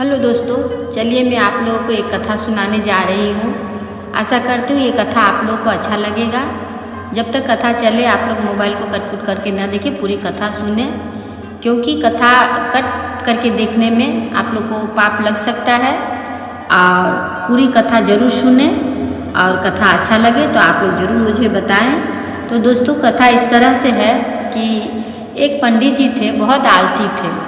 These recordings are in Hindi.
हेलो दोस्तों, चलिए मैं आप लोगों को एक कथा सुनाने जा रही हूँ। आशा करती हूँ ये कथा आप लोगों को अच्छा लगेगा। जब तक कथा चले आप लोग मोबाइल को कट करके ना देखें, पूरी कथा सुने, क्योंकि कथा कट करके देखने में आप लोग को पाप लग सकता है। और पूरी कथा जरूर सुने और कथा अच्छा लगे तो आप लोग जरूर मुझे बताएं। तो दोस्तों कथा इस तरह से है कि एक पंडित जी थे, बहुत आलसी थे,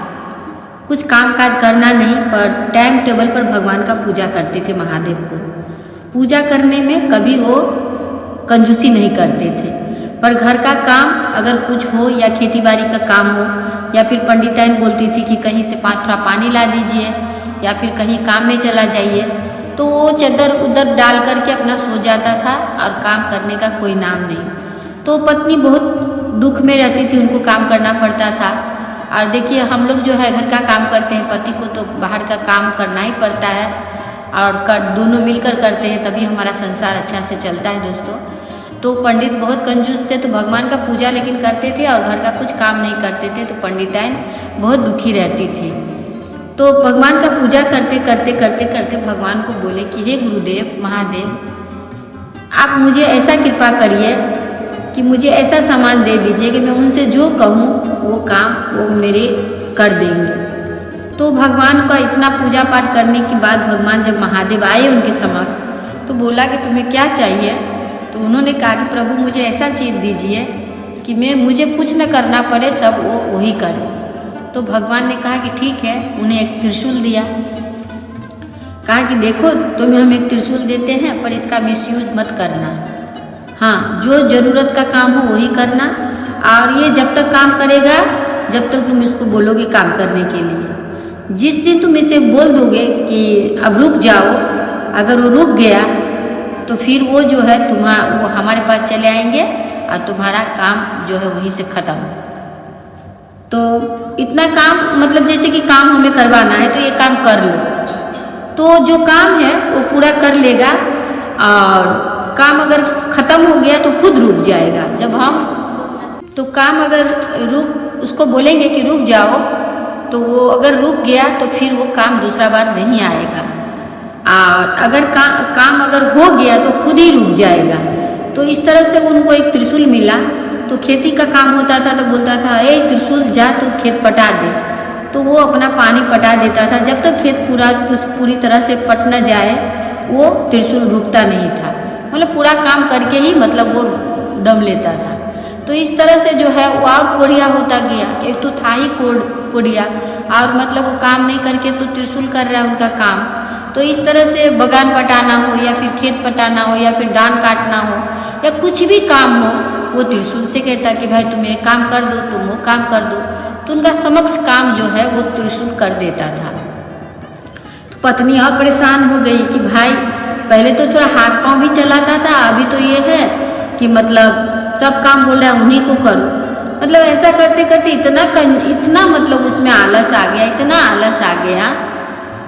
कुछ काम काज करना नहीं, पर टाइम टेबल पर भगवान का पूजा करते थे। महादेव को पूजा करने में कभी वो कंजूसी नहीं करते थे, पर घर का काम अगर कुछ हो या खेती बाड़ी का काम हो या फिर पंडिताइन बोलती थी कि कहीं से थोड़ा पानी ला दीजिए या फिर कहीं काम में चला जाइए, तो वो चद्दर उधर डाल करके अपना सो जाता था और काम करने का कोई नाम नहीं। तो पत्नी बहुत दुख में रहती थी, उनको काम करना पड़ता था। और देखिए हम लोग जो है घर का काम करते हैं, पति को तो बाहर का काम करना ही पड़ता है और दोनों मिलकर करते हैं, तभी हमारा संसार अच्छा से चलता है दोस्तों। तो पंडित बहुत कंजूस थे, तो भगवान का पूजा लेकिन करते थे और घर का कुछ काम नहीं करते थे, तो पंडिताइन बहुत दुखी रहती थी। तो भगवान का पूजा करते करते करते करते भगवान को बोले कि हे गुरुदेव महादेव, आप मुझे ऐसा कृपा करिए कि मुझे ऐसा सामान दे दीजिए कि मैं उनसे जो कहूँ वो काम वो मेरे कर देंगे। तो भगवान का इतना पूजा पाठ करने के बाद भगवान जब महादेव आए उनके समक्ष, तो बोला कि तुम्हें क्या चाहिए। तो उन्होंने कहा कि प्रभु मुझे ऐसा चीज़ दीजिए कि मुझे कुछ न करना पड़े, सब वो वही करे। तो भगवान ने कहा कि ठीक है, उन्हें एक त्रिशूल दिया। कहा कि देखो तुम्हें हम एक त्रिशूल देते हैं, पर इसका मिसयूज मत करना। हाँ, जो ज़रूरत का काम हो वही करना, और ये जब तक काम करेगा जब तक तुम इसको बोलोगे काम करने के लिए। जिस दिन तुम इसे बोल दोगे कि अब रुक जाओ, अगर वो रुक गया तो फिर वो जो है वो हमारे पास चले आएंगे और तुम्हारा काम जो है वहीं से ख़त्म। तो इतना काम मतलब जैसे कि काम हमें करवाना है तो ये काम कर लो, तो जो काम है वो पूरा कर लेगा, और काम अगर ख़त्म हो गया तो खुद रुक जाएगा। जब हम तो काम अगर उसको बोलेंगे कि रुक जाओ, तो वो अगर रुक गया तो फिर वो काम दूसरा बार नहीं आएगा। और अगर काम अगर हो गया तो खुद ही रुक जाएगा। तो इस तरह से उनको एक त्रिशूल मिला। तो खेती का काम होता था तो बोलता था ए त्रिशूल जा तू खेत पटा दे, तो वो अपना पानी पटा देता था। जब तक खेत पूरी तरह से पट न जाए वो त्रिशूल रुकता नहीं था, मतलब पूरा काम करके ही मतलब वो दम लेता था। तो इस तरह से जो है वो और कोढ़िया होता गया। एक तो था ही कोढ़िया, और मतलब वो काम नहीं करके तो त्रिशूल कर रहा है उनका काम। तो इस तरह से बगान पटाना हो या फिर खेत पटाना हो या फिर डान काटना हो या कुछ भी काम हो, वो त्रिशूल से कहता कि भाई तुम ये काम कर दो, तुम वो काम कर दो। तो उनका समक्ष काम जो है वो त्रिशूल कर देता था। तो पत्नी और परेशान हो गई कि भाई पहले तो थोड़ा हाथ पांव भी चलाता था, अभी तो ये है कि मतलब सब काम बोल रहा है उन्हीं को करो। मतलब ऐसा करते करते इतना मतलब उसमें आलस आ गया, इतना आलस आ गया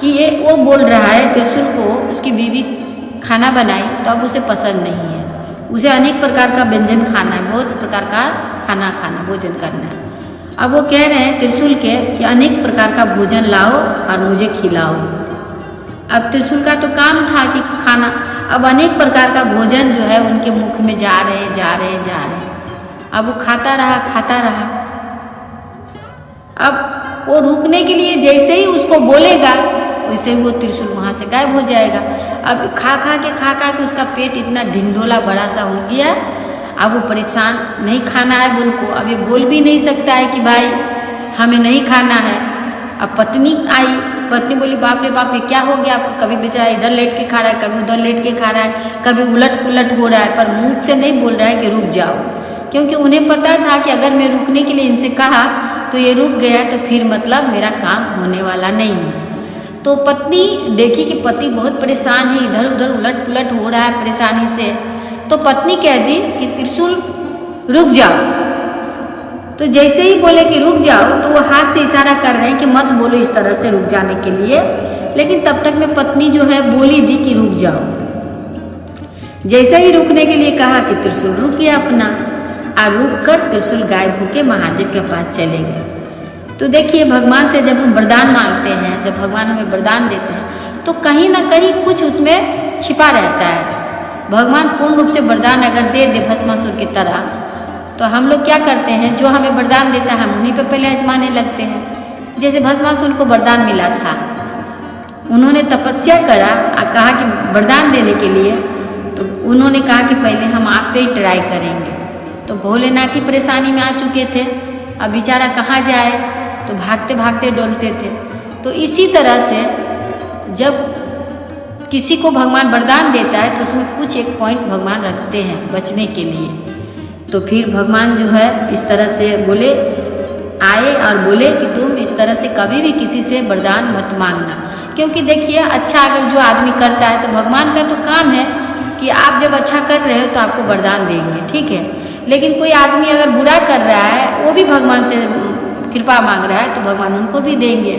कि ये वो बोल रहा है त्रिशूल को उसकी बीवी खाना बनाई तो अब उसे पसंद नहीं है, उसे अनेक प्रकार का व्यंजन खाना है, बहुत प्रकार का खाना भोजन करना है। अब वो कह रहे हैं त्रिशूल के कि अनेक प्रकार का भोजन लाओ और मुझे खिलाओ। अब त्रिशूल का तो काम था कि खाना, अब अनेक प्रकार का भोजन जो है उनके मुख में जा रहे। अब वो खाता रहा। अब वो रुकने के लिए जैसे ही उसको बोलेगा वैसे ही वो त्रिशूल वहाँ से गायब हो जाएगा। अब खा के उसका पेट इतना ढिंढोला बड़ा सा हो गया। अब वो परेशान, नहीं खाना है उनको, अब ये बोल भी नहीं सकता है कि भाई हमें नहीं खाना है। अब पत्नी आई, पत्नी बोली बाप रे बाप ये क्या हो गया आपको, कभी बेचारा इधर लेट के खा रहा है, कभी उधर लेट के खा रहा है, कभी उलट पुलट हो रहा है, पर मुंह से नहीं बोल रहा है कि रुक जाओ। क्योंकि उन्हें पता था कि अगर मैं रुकने के लिए इनसे कहा तो ये रुक गया तो फिर मतलब मेरा काम होने वाला नहीं है। तो पत्नी देखी कि पति बहुत परेशान है, इधर उधर उलट पुलट हो रहा है परेशानी से, तो पत्नी कह दी कि त्रिशूल रुक जाओ। तो जैसे ही बोले कि रुक जाओ तो वो हाथ से इशारा कर रहे हैं कि मत बोलो इस तरह से रुक जाने के लिए, लेकिन तब तक में पत्नी जो है बोली दी कि रुक जाओ। जैसे ही रुकने के लिए कहा कि त्रिशूल रुक गया अपना, और रुक कर त्रिशूल गायब होके महादेव के पास चले गए। तो देखिए, भगवान से जब हम वरदान मांगते हैं, जब भगवान हमें वरदान देते हैं, तो कहीं ना कहीं कुछ उसमें छिपा रहता है। भगवान पूर्ण रूप से वरदान अगर दे दे भस्मासुर की तरह, तो हम लोग क्या करते हैं, जो हमें वरदान देता है हम उन्हीं पे पहले आजमाने लगते हैं। जैसे भस्मासुर को वरदान मिला था, उन्होंने तपस्या करा और कहा कि वरदान देने के लिए, तो उन्होंने कहा कि पहले हम आप पे ही ट्राई करेंगे। तो भोलेनाथ ही परेशानी में आ चुके थे, अब बेचारा कहाँ जाए, तो भागते भागते डोलते थे। तो इसी तरह से जब किसी को भगवान वरदान देता है तो उसमें कुछ एक पॉइंट भगवान रखते हैं बचने के लिए। तो फिर भगवान जो है इस तरह से बोले, आए और बोले कि तुम इस तरह से कभी भी किसी से वरदान मत मांगना। क्योंकि देखिए, अच्छा अगर जो आदमी करता है तो भगवान का तो काम है कि आप जब अच्छा कर रहे हो तो आपको वरदान देंगे, ठीक है। लेकिन कोई आदमी अगर बुरा कर रहा है, वो भी भगवान से कृपा मांग रहा है, तो भगवान उनको भी देंगे।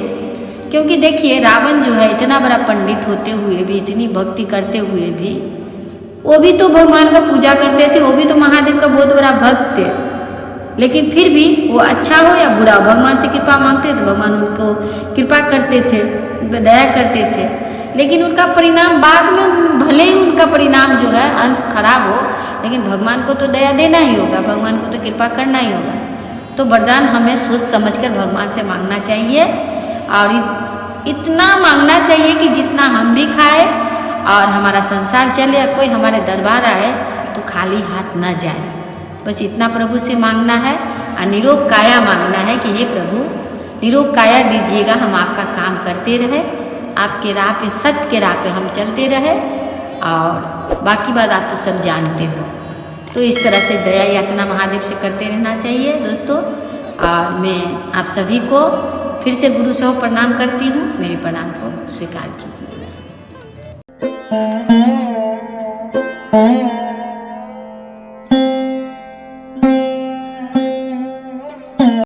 क्योंकि देखिए, रावण जो है इतना बड़ा पंडित होते हुए भी, इतनी भक्ति करते हुए भी, वो भी तो भगवान का पूजा करते थे, वो भी तो महादेव का बहुत बड़ा भक्त थे। लेकिन फिर भी वो अच्छा हो या बुरा, भगवान से कृपा मांगते थे, भगवान उनको कृपा करते थे, उन पर दया करते थे। लेकिन उनका परिणाम बाद में, भले ही उनका परिणाम जो है अंत खराब हो, लेकिन भगवान को तो दया देना ही होगा, भगवान को तो कृपा करना ही होगा। तो वरदान हमें सोच समझकर भगवान से मांगना चाहिए, और इतना मांगना चाहिए कि जितना हम भी खाए और हमारा संसार चले, या कोई हमारे दरबार आए तो खाली हाथ न जाए। बस इतना प्रभु से मांगना है, और निरोग काया मांगना है कि हे प्रभु निरोग काया दीजिएगा, हम आपका काम करते रहे, आपके राह पे, सत्य के राह पे हम चलते रहे, और बाकी बात आप तो सब जानते हो। तो इस तरह से दया याचना महादेव से करते रहना चाहिए दोस्तों। और मैं आप सभी को फिर से गुरु से प्रणाम करती हूँ, मेरे प्रणाम को स्वीकार कीजिए।